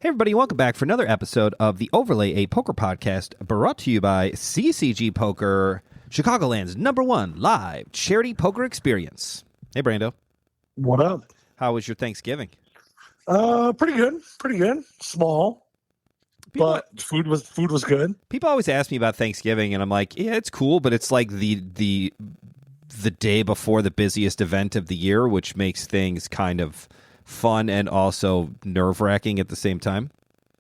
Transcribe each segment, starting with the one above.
Hey everybody, welcome back for another episode of the Overlay, a poker podcast brought to you by CCG Poker, Chicagoland's #1 live charity poker experience. Hey Brando. What up? How was your Thanksgiving? Pretty good. Small, but food was good. People always ask me about Thanksgiving, and I'm like, yeah, it's cool, but it's like the day before the busiest event of the year, which makes things kind of fun and also nerve-wracking at the same time.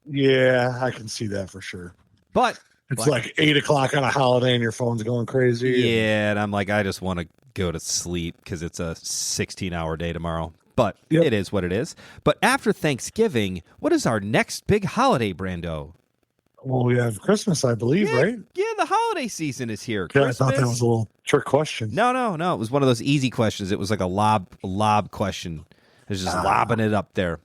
Yeah, I can see that for sure. But it's like 8 o'clock on a holiday and your phone's going crazy. Yeah, and I'm like, I just want to go to sleep because it's a 16-hour day tomorrow. But It is what it is. But after Thanksgiving, what is our next big holiday, Brando? Well, we have Christmas, I believe, right? Yeah, the holiday season is here. Yeah, Christmas. I thought that was a little trick question. No. It was one of those easy questions. It was like a lob question. I was just lobbing it up there.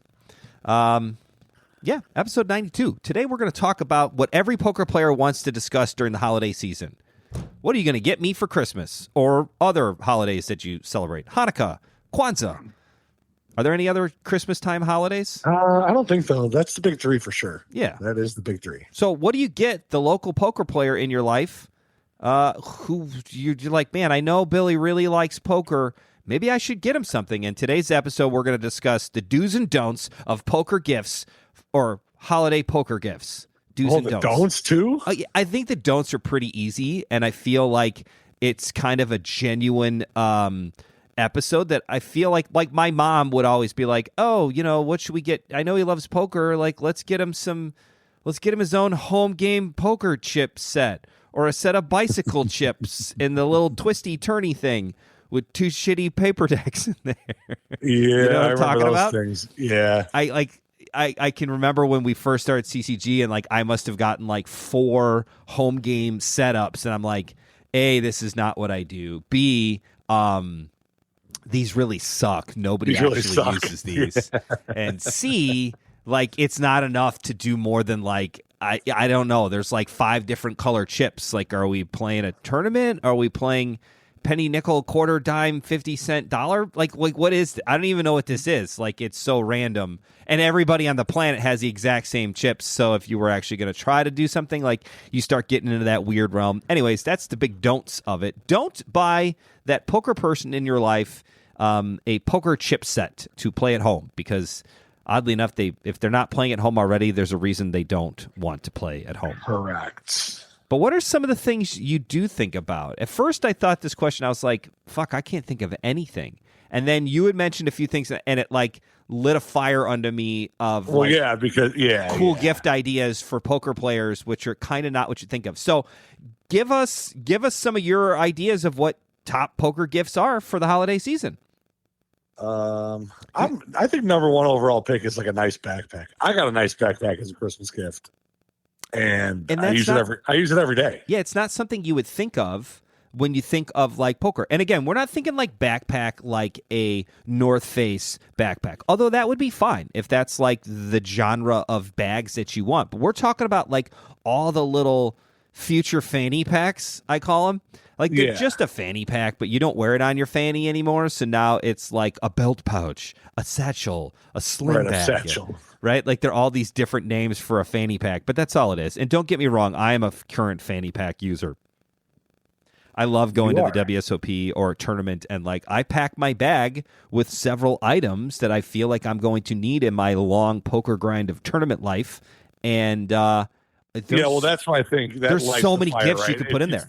Episode 92. Today we're going to talk about what every poker player wants to discuss during the holiday season. What are you going to get me for Christmas or other holidays that you celebrate? Hanukkah, Kwanzaa. Are there any other Christmas time holidays? I don't think so. That's the big three for sure. Yeah. That is the big three. So what do you get the local poker player in your life who you're like, man, I know Billy really likes poker. Maybe I should get him something. In today's episode, we're going to discuss the do's and don'ts of poker gifts or holiday poker gifts. Do's and don'ts. Don'ts too? I think the don'ts are pretty easy, and I feel like it's kind of a genuine episode that I feel like my mom would always be like, oh, what should we get? I know he loves poker. Like, let's get him his own home game poker chip set or a set of bicycle chips in the little twisty turny thing with 2 shitty paper decks in there. Yeah, you know what I'm talking about? Things. Yeah. I can remember when we first started CCG and I must have gotten 4 home game setups, and I'm like, A, this is not what I do. B, these really suck. Nobody actually uses these. And C, it's not enough to do more than I don't know. There's 5 different color chips. Are we playing a tournament? Are we playing penny, nickel, quarter, dime, 50-cent, dollar? What is I don't even know what this is. It's so random, and everybody on the planet has the exact same chips. So if you were actually going to try to do something, you start getting into that weird realm. Anyways, that's the big don'ts of it. Don't buy that poker person in your life a poker chip set to play at home, because oddly enough, if they're not playing at home already, there's a reason they don't want to play at home. Correct. But what are some of the things you do think about? At first, I thought this question, I was like, fuck, I can't think of anything. And then you had mentioned a few things, and it lit a fire under me of cool gift ideas for poker players, which are kind of not what you think of. So give us some of your ideas of what top poker gifts are for the holiday season. I think #1 overall pick is a nice backpack. I got a nice backpack as a Christmas gift. And I use it every day. Yeah, it's not something you would think of when you think of poker. And again, we're not thinking backpack like a North Face backpack. Although that would be fine if that's the genre of bags that you want. But we're talking about all the little future fanny packs, I call them. They're just a fanny pack, but you don't wear it on your fanny anymore. So now it's a belt pouch, a satchel, a sling bag. A satchel. Right? There are all these different names for a fanny pack, but that's all it is. And don't get me wrong, I am a current fanny pack user. I love going to the WSOP or a tournament, and I pack my bag with several items that I feel like I'm going to need in my long poker grind of tournament life. And that's why I think that there's so many gifts you can put in there.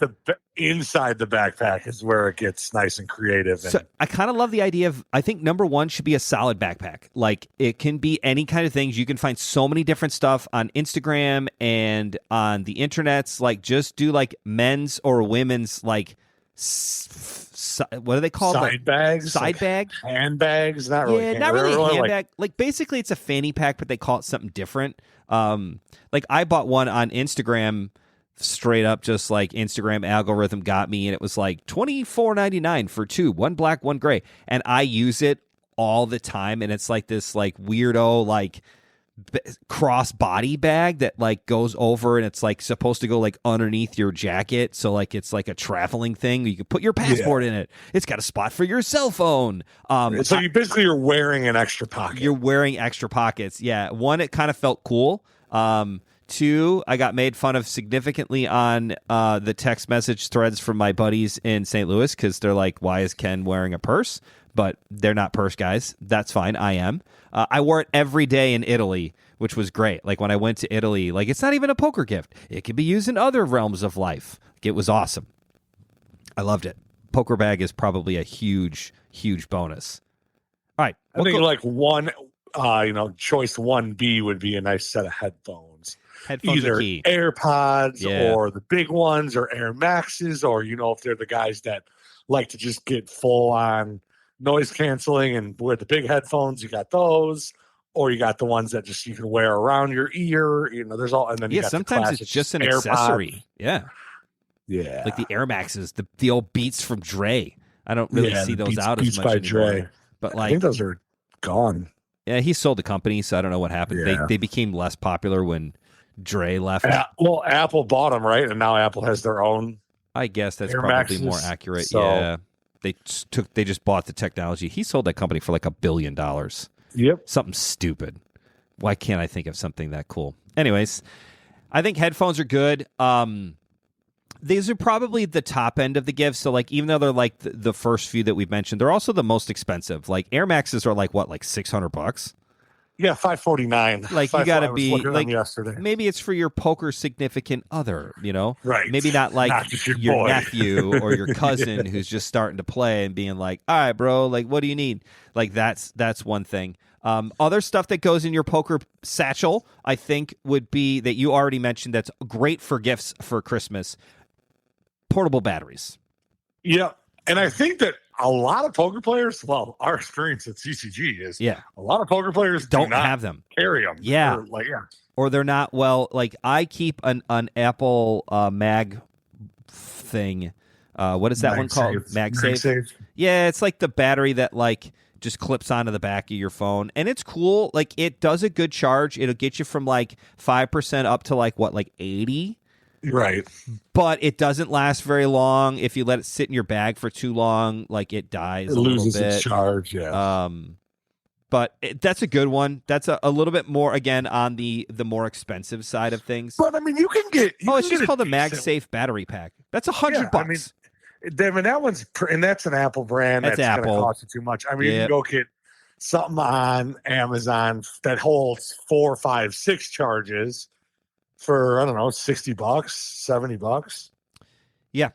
Inside the backpack is where it gets nice and creative. So I kind of love the idea of, I think #1 should be a solid backpack. It can be any kind of things. You can find so many different stuff on Instagram and on the internets. Just do men's or women's what are they called? Side bags? Side bag? Handbags? Not really. Yeah, not really a handbag. Basically, it's a fanny pack, but they call it something different. I bought one on Instagram, straight up, just Instagram algorithm got me, and it was $24.99 for 2, 1 black, 1 gray, and I use it all the time, and it's this weirdo cross body bag that like goes over, and it's like supposed to go like underneath your jacket, so like it's like a traveling thing. You can put your passport in it. It's got a spot for your cell phone. So you're wearing an extra pocket. You're wearing extra pockets. Yeah. One, it kind of felt cool. Two, I got made fun of significantly on the text message threads from my buddies in St. Louis because they're like, "Why is Ken wearing a purse?" But they're not purse guys. That's fine. I am. I wore it every day in Italy, which was great. Like when I went to Italy, like it's not even a poker gift. It could be used in other realms of life. Like, it was awesome. I loved it. Poker bag is probably a huge, huge bonus. All right. I think like one, choice 1B would be a nice set of headphones. Either AirPods or the big ones or Air Maxes, or, if they're the guys that like to just get full on noise canceling and with the big headphones, you got those, or you got the ones that just you can wear around your ear. There's all, and then you got sometimes it's just an AirPods. Accessory. Yeah, like the Air Maxes, the old Beats from Dre. I don't really see those out as much anymore. Dre. But like, I think those are gone. Yeah, he sold the company, so I don't know what happened. Yeah. They became less popular when Dre left. Well, Apple bought them, right? And now Apple has their own. I guess that's Air probably Maxes, more accurate. so. Yeah. They just bought the technology. He sold that company for like $1 billion. Yep. Something stupid. Why can't I think of something that cool? Anyways, I think headphones are good. These are probably the top end of the gifts. So like, even though they're like the first few that we've mentioned, they're also the most expensive. Like Air Maxes are like what, like $600? Yeah, $549. Like you got to be like yesterday. Maybe it's for your poker significant other, right? Maybe not like not your nephew or your cousin who's just starting to play and being like, "All right, bro, like what do you need?" Like that's one thing. Other stuff that goes in your poker satchel, I think, would be that you already mentioned. That's great for gifts for Christmas. Portable batteries. Yeah, and I think that a lot of poker players, well, our experience at CCG is a lot of poker players don't have them. Carry them. Yeah. Or they're not, well, like I keep an Apple mag thing. What is that one called? MagSafe? Yeah, it's like the battery that like just clips onto the back of your phone. And it's cool. Like it does a good charge. It'll get you from like 5% up to like what, like 80? Right. But it doesn't last very long. If you let it sit in your bag for too long, like it dies a little bit. It loses its charge, yeah. But that's a good one. That's a little bit more, again, on the more expensive side of things. But, I mean, you can get... it's just called a MagSafe battery pack. That's $100. I mean, that one's... And that's an Apple brand. That's going to cost you too much. I mean, you can go get something on Amazon that holds 4, 5, 6 charges for, I don't know, $60, $70. Yeah.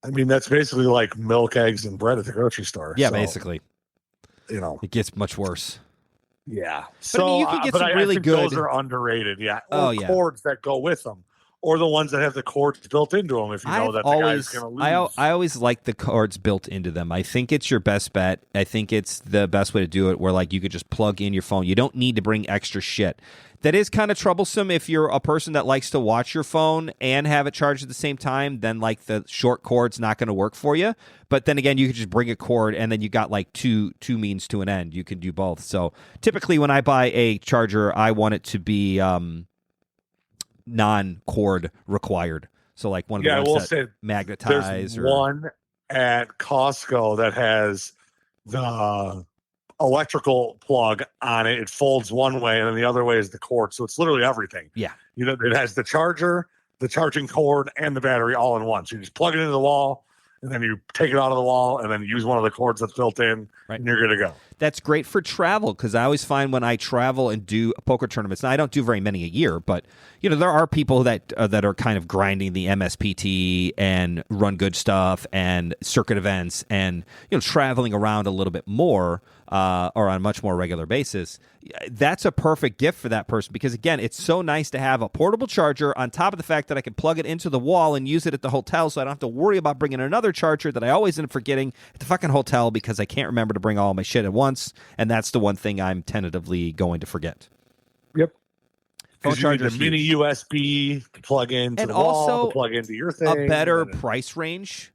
I mean, that's basically like milk, eggs, and bread at the grocery store. Yeah, basically. It gets much worse. Yeah. But I mean, you can get some really good. Those are underrated. Yeah. Or cords that go with them, or the ones that have the cords built into them. If you know that the guy's going to lose. I always like the cords built into them. I think it's your best bet. I think it's the best way to do it. Where like you could just plug in your phone. You don't need to bring extra shit. That is kind of troublesome if you're a person that likes to watch your phone and have it charged at the same time. Then like the short cord's not going to work for you. But then again, you could just bring a cord and then you got like two means to an end. You can do both. So typically when I buy a charger, I want it to be non-cord required. So like one of the ones that magnetize. There's one at Costco that has the electrical plug on it. It folds one way and then the other way is the cord. So it's literally everything. Yeah. It has the charger, the charging cord, and the battery all in one. So you just plug it into the wall and then you take it out of the wall and then use one of the cords that's built in and you're good to go. That's great for travel because I always find when I travel and do poker tournaments, now I don't do very many a year, but there are people that are kind of grinding the MSPT and run good stuff and circuit events and traveling around a little bit more or on a much more regular basis. That's a perfect gift for that person because, again, it's so nice to have a portable charger on top of the fact that I can plug it into the wall and use it at the hotel so I don't have to worry about bringing another charger that I always end up forgetting at the fucking hotel because I can't remember to bring all my shit at once, and that's the one thing I'm tentatively going to forget. Yep. Phone charger, the mini USB to plug into and the also wall, to plug into your thing. A better price range.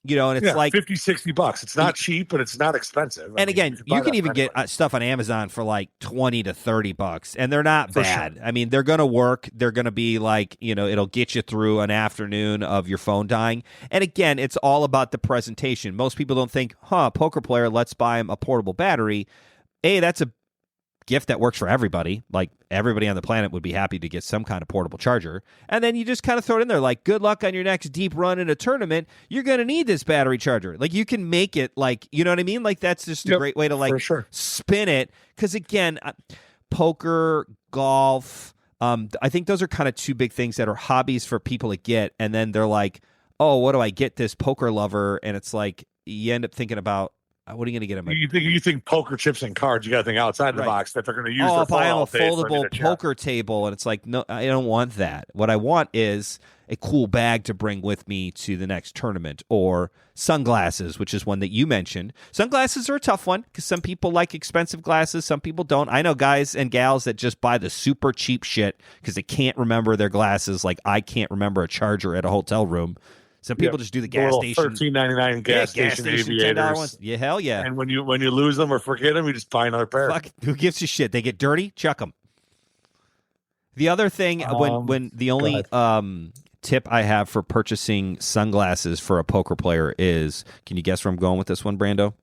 And it's like $50-$60. It's not cheap, but it's not expensive. And again, you can even get stuff on Amazon for like $20 to $30, and they're not bad. Sure. I mean, they're going to work. They're going to be like, it'll get you through an afternoon of your phone dying. And again, it's all about the presentation. Most people don't think, poker player, let's buy him a portable battery. That's a gift that works for everybody. Like, everybody on the planet would be happy to get some kind of portable charger. And then you just kind of throw it in there like, good luck on your next deep run in a tournament. You're going to need this battery charger. Like, you can make it like, you know what I mean? Like, that's just a great way to like spin it. Because again, poker, golf, I think those are kind of two big things that are hobbies for people to get. And then they're like, oh, what do I get this poker lover? And it's like, you end up thinking about, what are you going to get him? You think poker chips and cards? You got to think outside the box that they're going to use. I'll buy him a foldable poker table, and it's like, no, I don't want that. What I want is a cool bag to bring with me to the next tournament, or sunglasses, which is one that you mentioned. Sunglasses are a tough one because some people like expensive glasses, some people don't. I know guys and gals that just buy the super cheap shit because they can't remember their glasses. Like, I can't remember a charger at a hotel room. Some people just do the gas station. $13.99 gas station aviators. Ones. Yeah, hell yeah. And when you lose them or forget them, you just buy another pair. Fuck, who gives a shit? They get dirty, chuck them. The other thing, when the only tip I have for purchasing sunglasses for a poker player is, can you guess where I'm going with this one, Brando?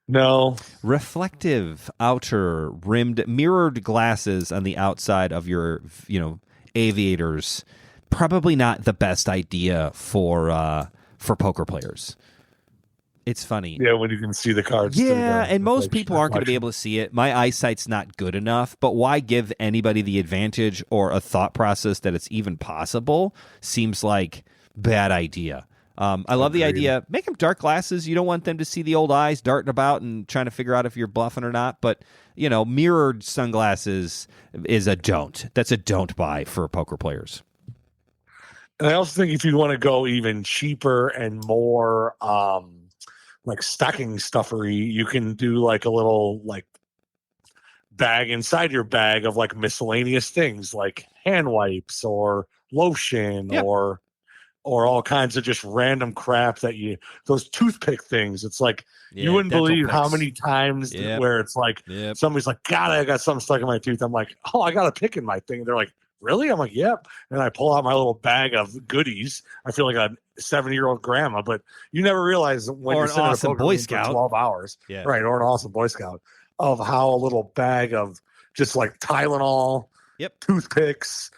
No. Reflective outer rimmed mirrored glasses on the outside of your, aviators. Probably not the best idea for poker players. It's funny. Yeah, when you can see the cards. Yeah, and most people aren't going to be able to see it. My eyesight's not good enough, but why give anybody the advantage or a thought process that it's even possible? Seems like bad idea. I love the idea. Make them dark glasses. You don't want them to see the old eyes darting about and trying to figure out if you're bluffing or not. But, mirrored sunglasses is a don't. That's a don't buy for poker players. And I also think if you want to go even cheaper and more like stocking stuffery, you can do like a little like bag inside your bag of like miscellaneous things like hand wipes or lotion or all kinds of just random crap that those toothpick things. It's like you wouldn't believe how many times where it's like somebody's like, God, I got something stuck in my tooth. I'm like, oh, I got a pick in my thing. And they're like, really? I'm like, yep. And I pull out my little bag of goodies. I feel like a 70-year-old grandma, but you never realize when you're sitting in a poker room for 12 hours, right? Or an awesome Boy Scout, of how a little bag of just like Tylenol, toothpicks,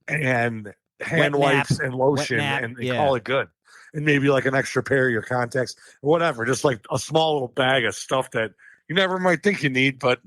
and hand wipes and lotion, and they call it good. And maybe like an extra pair of your contacts or whatever, just like a small little bag of stuff that you never might think you need, but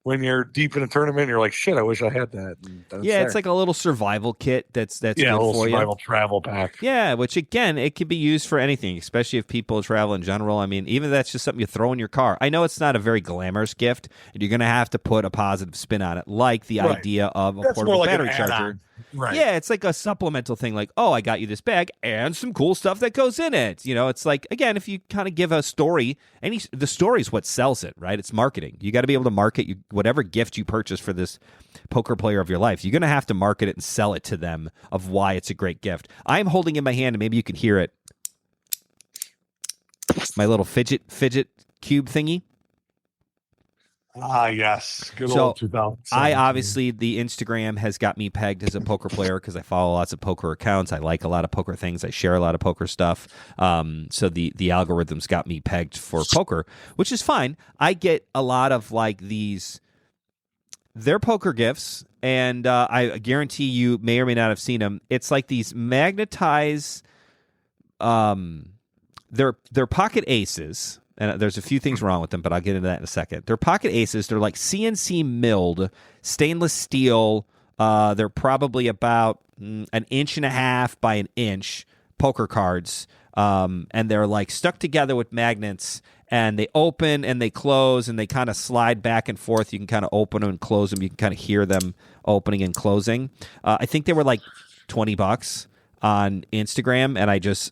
when you're deep in a tournament, you're like, shit, I wish I had that. It's like a little survival kit that's good a little for survival travel pack. Yeah, which again, it can be used for anything, especially if people travel in general. I mean, even if that's just something you throw in your car. I know it's not a very glamorous gift, and you're going to have to put a positive spin on it, like the idea of a portable battery charger. Right. Yeah, it's like a supplemental thing, like, oh, I got you this bag and some cool stuff that goes in it. It's like, again, if you kind of give a story, the story is what sells it, right? It's marketing. You got to be able to market whatever gift you purchase for this poker player of your life. You're going to have to market it and sell it to them of why it's a great gift. I'm holding in my hand, and maybe you can hear it, my little fidget cube thingy. Ah, yes. Good old 2000. I obviously, the Instagram has got me pegged as a poker player because I follow lots of poker accounts. I like a lot of poker things. I share a lot of poker stuff. So the algorithms got me pegged for poker, which is fine. I get a lot of like they're poker gifts, and I guarantee you may or may not have seen them. It's like these magnetized, they're pocket aces. And there's a few things wrong with them, but I'll get into that in a second. They're pocket aces. They're like CNC milled stainless steel. They're probably about an inch and a half by an inch poker cards. And they're like stuck together with magnets, and they open and they close and they kind of slide back and forth. You can kind of open them and close them. You can kind of hear them opening and closing. I think they were like $20 on Instagram, and I just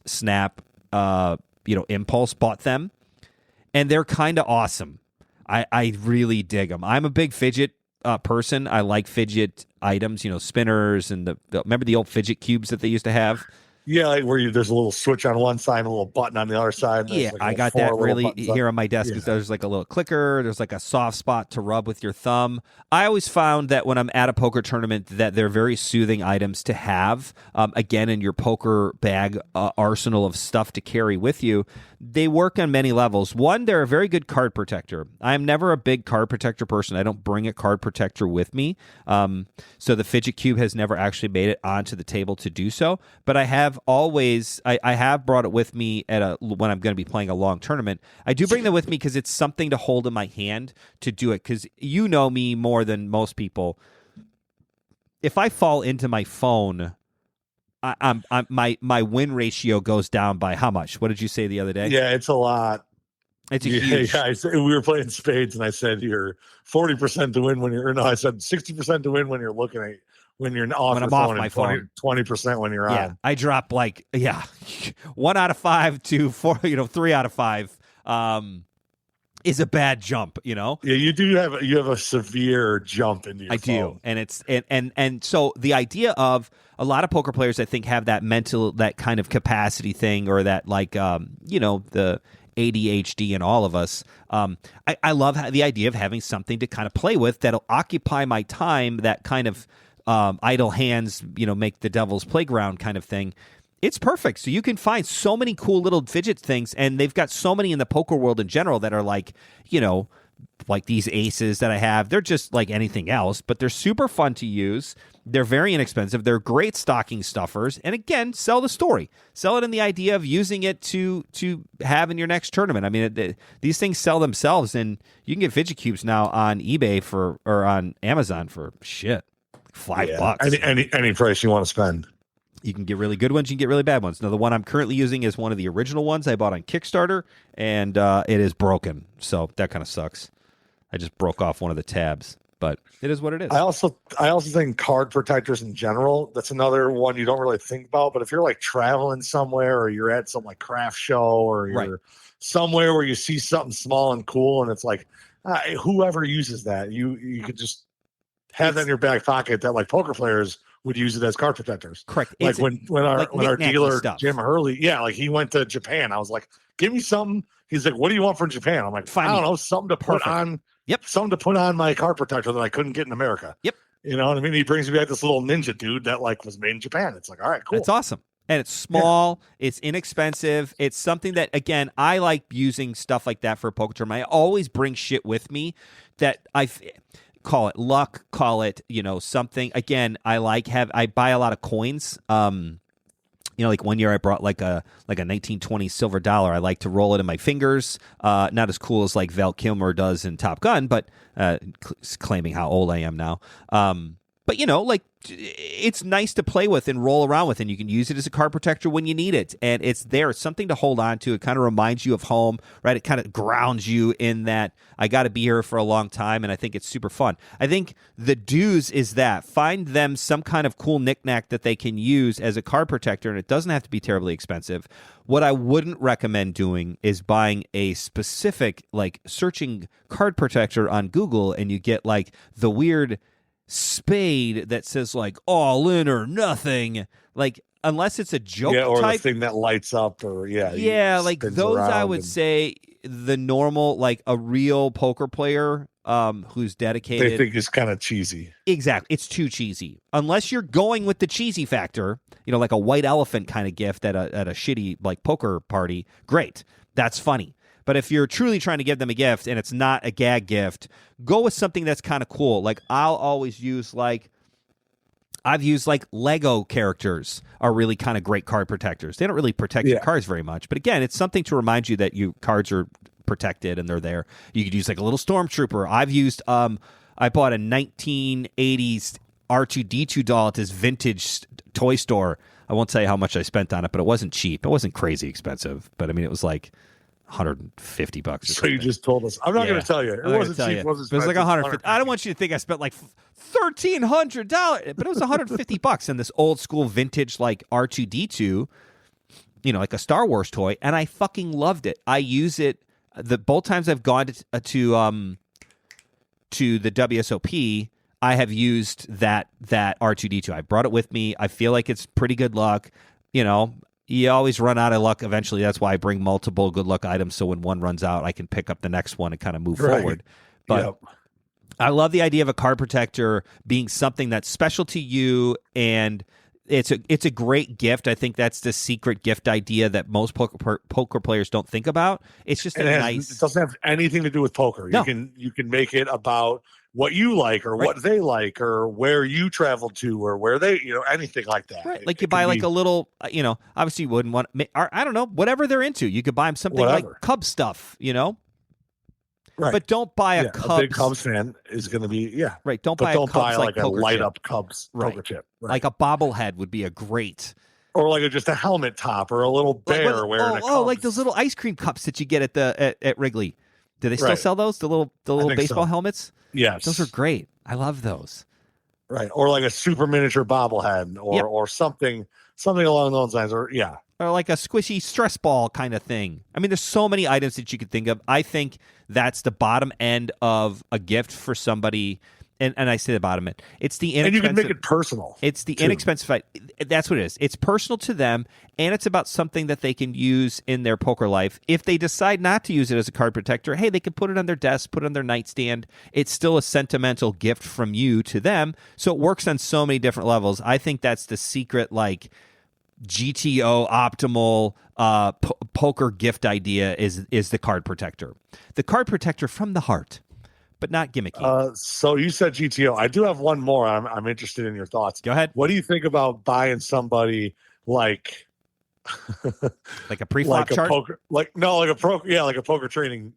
impulse bought them. And they're kind of awesome. I really dig them. I'm a big fidget person. I like fidget items, spinners, and remember the old fidget cubes that they used to have? Yeah, like where there's a little switch on one side, and a little button on the other side. Yeah, like I got that really here on my desk. There's like a little clicker. There's like a soft spot to rub with your thumb. I always found that when I'm at a poker tournament that they're very soothing items to have, again, in your poker bag arsenal of stuff to carry with you. They work on many levels. One, they're a very good card protector. I'm never a big card protector person. I don't bring a card protector with me. So the fidget cube has never actually made it onto the table to do so. But I have always, I have brought it with me when I'm going to be playing a long tournament. I do bring them with me because it's something to hold in my hand to do it. Because you know me more than most people. If I fall into my phone, my win ratio goes down by how much? What did you say the other day? Yeah, it's a lot. It's a huge. Yeah, we were playing spades, and I said you're 40% to win when you're. No, I said 60% to win when you're looking at when you're off. When I'm off my phone, 20% when you're on. I drop 1 out of 5 to 4. 3 out of 5. Is a bad jump, Yeah, you do have a severe jump into your phone. do. And it's and so the idea of a lot of poker players I think have that that kind of capacity thing, or that the ADHD in all of us. I love the idea of having something to kind of play with that'll occupy my time, that kind of idle hands, make the devil's playground kind of thing. It's perfect. So you can find so many cool little fidget things, and they've got so many in the poker world in general that are like these aces that I have. They're just like anything else, but they're super fun to use. They're very inexpensive. They're great stocking stuffers. And again, sell the story. Sell it in the idea of using it to have in your next tournament. I mean, these things sell themselves, and you can get fidget cubes now on eBay or on Amazon for shit, $5. Any price you want to spend. You can get really good ones. You can get really bad ones. Now, the one I'm currently using is one of the original ones I bought on Kickstarter, and it is broken. So that kind of sucks. I just broke off one of the tabs, but it is what it is. I also think card protectors in general, that's another one you don't really think about. But if you're like traveling somewhere, or you're at some like craft show, or you're somewhere where you see something small and cool, and it's like whoever uses that, you could just have that in your back pocket. That like poker players would use it as card protectors. Correct. Like when our dealer stuff. Jim Hurley, like he went to Japan. I was like, give me something. He's like, what do you want from Japan? I'm like, I don't know, something to put on. Yep. Something to put on my card protector that I couldn't get in America. Yep. You know what I mean? He brings me back this little ninja dude that like was made in Japan. It's like, all right, cool. It's awesome. And it's small. Yeah. It's inexpensive. It's something that, again, I like using stuff like that for a poker tournament. I always bring shit with me that call it luck, call it, something. Again, I buy a lot of coins. Like one year I brought like a 1920 silver dollar. I like to roll it in my fingers. Not as cool as like Val Kilmer does in Top Gun, but claiming how old I am now. But it's nice to play with and roll around with, and you can use it as a card protector when you need it. And it's there. It's something to hold on to. It kind of reminds you of home, right? It kind of grounds you in that I got to be here for a long time, and I think it's super fun. I think the dues is that. Find them some kind of cool knickknack that they can use as a card protector, and it doesn't have to be terribly expensive. What I wouldn't recommend doing is buying a specific, like, searching card protector on Google, and you get, like, the weird spade that says like all in or nothing, like unless it's a joke or type the thing that lights up, or like those I would say the normal, like a real poker player who's dedicated, they think is kind of cheesy. Exactly. It's too cheesy unless you're going with the cheesy factor, like a white elephant kind of gift at a shitty like poker party. Great, that's funny. But if you're truly trying to give them a gift and it's not a gag gift, go with something that's kind of cool. Like I'll always use I've used Lego characters are really kind of great card protectors. They don't really protect your cards very much. But again, it's something to remind you that your cards are protected and they're there. You could use like a little stormtrooper. I've used I bought a 1980s R2-D2 doll at this vintage toy store. I won't tell you how much I spent on it, but it wasn't cheap. It wasn't crazy expensive. But I mean, it was like $150. So you just told us. I'm not going to tell you. It wasn't cheap. It was like $150. I don't want you to think I spent like $1,300, but it was $150 in this old school vintage like R2-D2, like a Star Wars toy, and I fucking loved it. I use it both times I've gone to the WSOP. I have used that R2-D2. I brought it with me. I feel like it's pretty good luck. you always run out of luck eventually. That's why I bring multiple good luck items, so when one runs out, I can pick up the next one and kind of move forward. But I love the idea of a card protector being something that's special to you, and it's a great gift. I think that's the secret gift idea that most poker players don't think about. It's just nice. It doesn't have anything to do with poker. No. You can make it about what you like or what they like or where you traveled to or where they, anything like that. Right. Like you buy like a little, obviously you wouldn't want, or I don't know, whatever they're into. You could buy them something like Cub stuff, Right. But don't buy a Cubs. A big Cubs fan is going to be, Right. Don't buy like a light up Cubs poker chip. Right. Like a bobblehead would be a great. Or like just a helmet top or a little bear wearing a Cubs. Oh, like those little ice cream cups that you get at Wrigley. Do they still sell those? The little baseball helmets? Yes. Those are great. I love those. Right. Or like a super miniature bobblehead or something along those lines. Or like a squishy stress ball kind of thing. I mean, there's so many items that you could think of. I think that's the bottom end of a gift for somebody. And I say the bottom end. It's the inexpensive. And you can make it personal. It's the inexpensive. That's what it is. It's personal to them, and it's about something that they can use in their poker life. If they decide not to use it as a card protector, hey, they can put it on their desk, put it on their nightstand. It's still a sentimental gift from you to them. So it works on so many different levels. I think that's the secret, like, GTO optimal poker gift idea is the card protector. The card protector from the heart. But not gimmicky. So you said GTO. I do have one more. I'm interested in your thoughts. Go ahead. What do you think about buying somebody like a pre-flop chart? Like a poker training,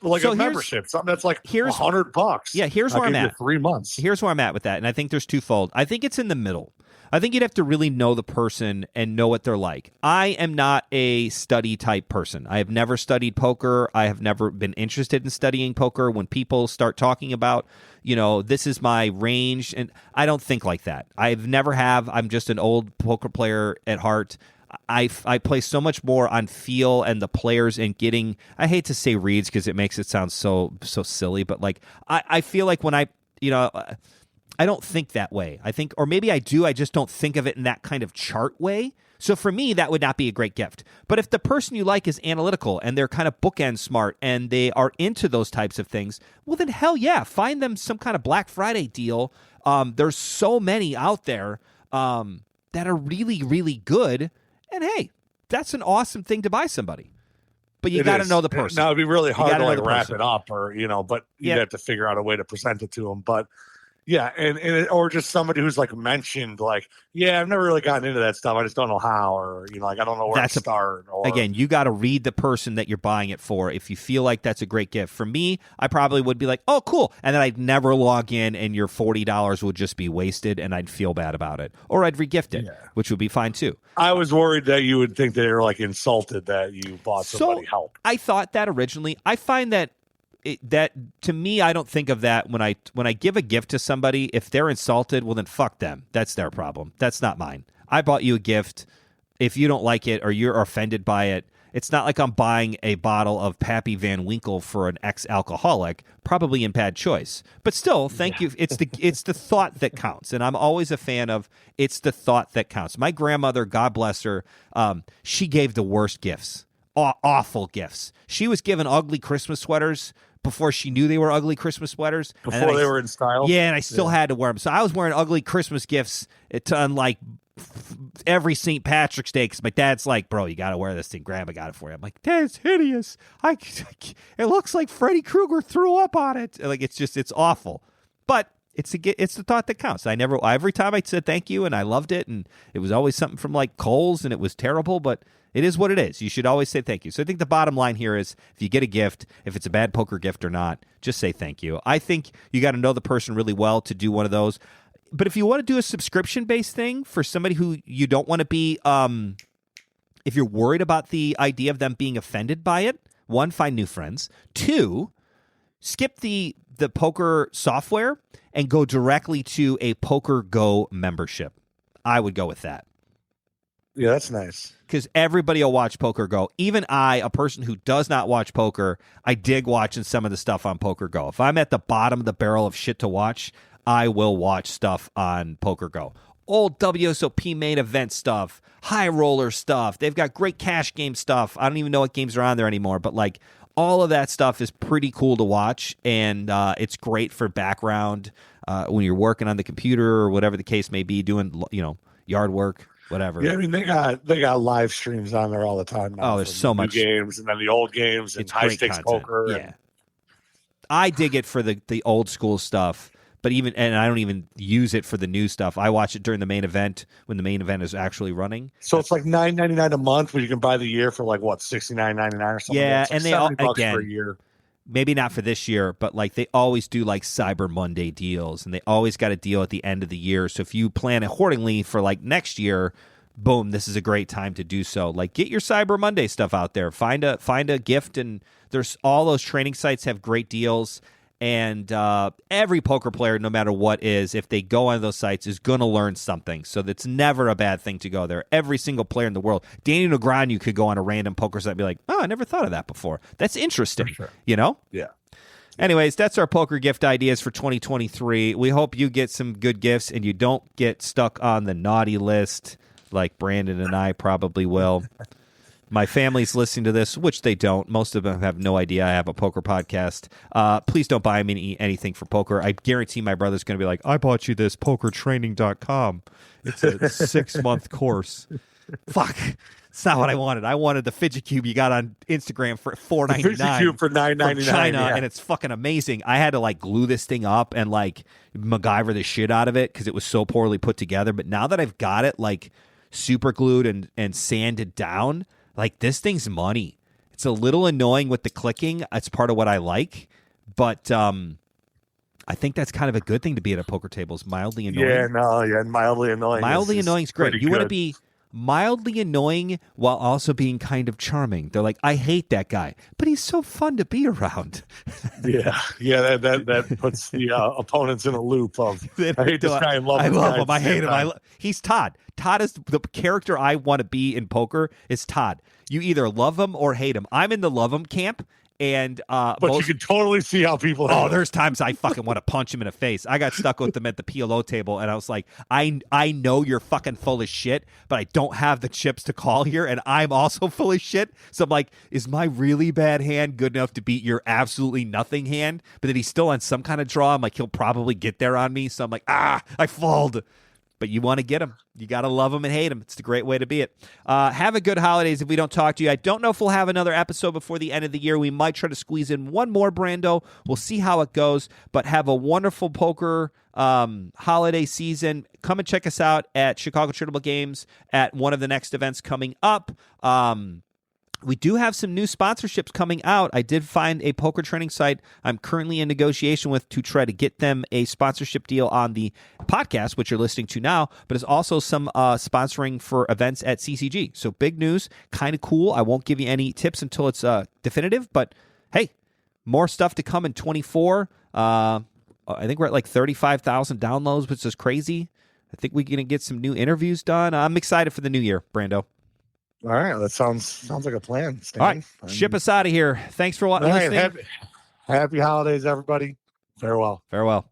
like a membership, something that's like $100. Yeah, here's where I'm at. 3 months. Here's where I'm at with that, and I think there's twofold. I think it's in the middle. I think you'd have to really know the person and know what they're like. I am not a study type person. I have never studied poker. I have never been interested in studying poker. When people start talking about, this is my range, and I don't think like that. I've never have. I'm just an old poker player at heart. I play so much more on feel and the players and getting, I hate to say reads because it makes it sound so silly, but like I feel like when I don't think that way. I think, or maybe I do, I just don't think of it in that kind of chart way. So for me, that would not be a great gift. But if the person you like is analytical and they're kind of bookend smart and they are into those types of things, well then hell yeah, find them some kind of Black Friday deal. There's so many out there that are really, really good. And hey, that's an awesome thing to buy somebody. But you got to know the person. Now it'd be really hard to wrap it up or, but you'd have to figure out a way to present it to them. But yeah, and or just somebody who's like mentioned, like, I've never really gotten into that stuff. I just don't know how, or I don't know where to start. Or again, you got to read the person that you're buying it for. If you feel like that's a great gift, for me, I probably would be like, oh, cool, and then I'd never log in, and your $40 would just be wasted, and I'd feel bad about it, or I'd regift it, which would be fine too. I was worried that you would think they were like insulted that you bought somebody help. I thought that originally. I find that. That to me, I don't think of that when I give a gift to somebody. If they're insulted, well then fuck them. That's their problem. That's not mine. I bought you a gift. If you don't like it or you're offended by it, it's not like I'm buying a bottle of Pappy Van Winkle for an ex-alcoholic, probably in bad choice. But still, thank you. It's the thought that counts, and I'm always a fan of it's the thought that counts. My grandmother, God bless her, she gave the worst gifts, awful gifts. She was given ugly Christmas sweaters before she knew they were ugly Christmas sweaters. Before they were in style? Yeah, and I still had to wear them. So I was wearing ugly Christmas gifts on like every St. Patrick's Day because my dad's like, bro, you got to wear this thing. Grandma got it for you. I'm like, Dad's hideous. It looks like Freddy Krueger threw up on it. Like, it's awful. But it's the thought that counts. Every time I said thank you and I loved it, and it was always something from like Kohl's and it was terrible, but it is what it is. You should always say thank you. So I think the bottom line here is if you get a gift, if it's a bad poker gift or not, just say thank you. I think you got to know the person really well to do one of those. But if you want to do a subscription-based thing for somebody who you don't want to be, if you're worried about the idea of them being offended by it, one, find new friends. Two, skip the poker software and go directly to a Poker Go membership. I would go with that. Yeah, that's nice. Because everybody will watch Poker Go. Even I, a person who does not watch poker, I dig watching some of the stuff on Poker Go. If I'm at the bottom of the barrel of shit to watch, I will watch stuff on Poker Go. old WSOP main event stuff, high roller stuff. They've got great cash game stuff. I don't even know what games are on there anymore, but like all of that stuff is pretty cool to watch, and it's great for background when you're working on the computer or whatever the case may be, doing yard work, whatever. Yeah, I mean they got live streams on there all the time now. Oh, there's so much games, and then the old games, and high stakes poker. Yeah, I dig it for the old school stuff, but I don't even use it for the new stuff. I watch it during the main event when the main event is actually running. So it's like $9.99 a month, but you can buy the year for like what, $69.99 or something. Yeah, like and they all for a year. Maybe not for this year, but like they always do like Cyber Monday deals, and they always got a deal at the end of the year. So if you plan accordingly for like next year, boom, this is a great time to do so. Like get your Cyber Monday stuff out there. Find a gift, and there's all those training sites have great deals. And every poker player, no matter what if they go on those sites, is going to learn something. So that's never a bad thing to go there. Every single player in the world. Danny Negreanu could go on a random poker site and be like, oh, I never thought of that before. That's interesting. For sure. Yeah. Anyways, that's our poker gift ideas for 2023. We hope you get some good gifts and you don't get stuck on the naughty list like Brandon and I probably will. My family's listening to this, which they don't. Most of them have no idea I have a poker podcast. Please don't buy me anything for poker. I guarantee my brother's going to be like, I bought you this pokertraining.com. It's a 6-month course. Fuck. It's not what I wanted. I wanted the fidget cube you got on Instagram for $4.99. Fidget cube for $9.99 from China, and it's fucking amazing. I had to like glue this thing up and like MacGyver the shit out of it because it was so poorly put together. But now that I've got it like super glued and sanded down, like this thing's money. It's a little annoying with the clicking. It's part of what I like, but I think that's kind of a good thing to be at a poker table. Is mildly annoying. Mildly annoying. Mildly annoying is great. You want to be mildly annoying while also being kind of charming. They're like, I hate that guy, but he's so fun to be around. yeah. That puts the opponents in a loop of I hate this guy and love him. I love him. I hate him. He's Todd. Todd is the character I want to be in poker. Is Todd. You either love him or hate him. I'm in the love him camp. And but you can totally see how people. There's times I fucking want to punch him in the face. I got stuck with them at the PLO table, and I was like, I know you're fucking full of shit, but I don't have the chips to call here, and I'm also full of shit. So I'm like, is my really bad hand good enough to beat your absolutely nothing hand? But then he's still on some kind of draw. I'm like, he'll probably get there on me. So I'm like, I fold. But you want to get him. You got to love him and hate him. It's the great way to be it. Have a good holidays if we don't talk to you. I don't know if we'll have another episode before the end of the year. We might try to squeeze in one more, Brando. We'll see how it goes. But have a wonderful poker holiday season. Come and check us out at Chicago Charitable Games at one of the next events coming up. We do have some new sponsorships coming out. I did find a poker training site I'm currently in negotiation with to try to get them a sponsorship deal on the podcast, which you're listening to now, but it's also some sponsoring for events at CCG. So big news, kind of cool. I won't give you any tips until it's definitive, but hey, more stuff to come in 24. I think we're at like 35,000 downloads, which is crazy. I think we're going to get some new interviews done. I'm excited for the new year, Brando. All right, that sounds like a plan. Stan. All right, ship us out of here. Thanks for listening. Happy holidays, everybody. Farewell. Farewell.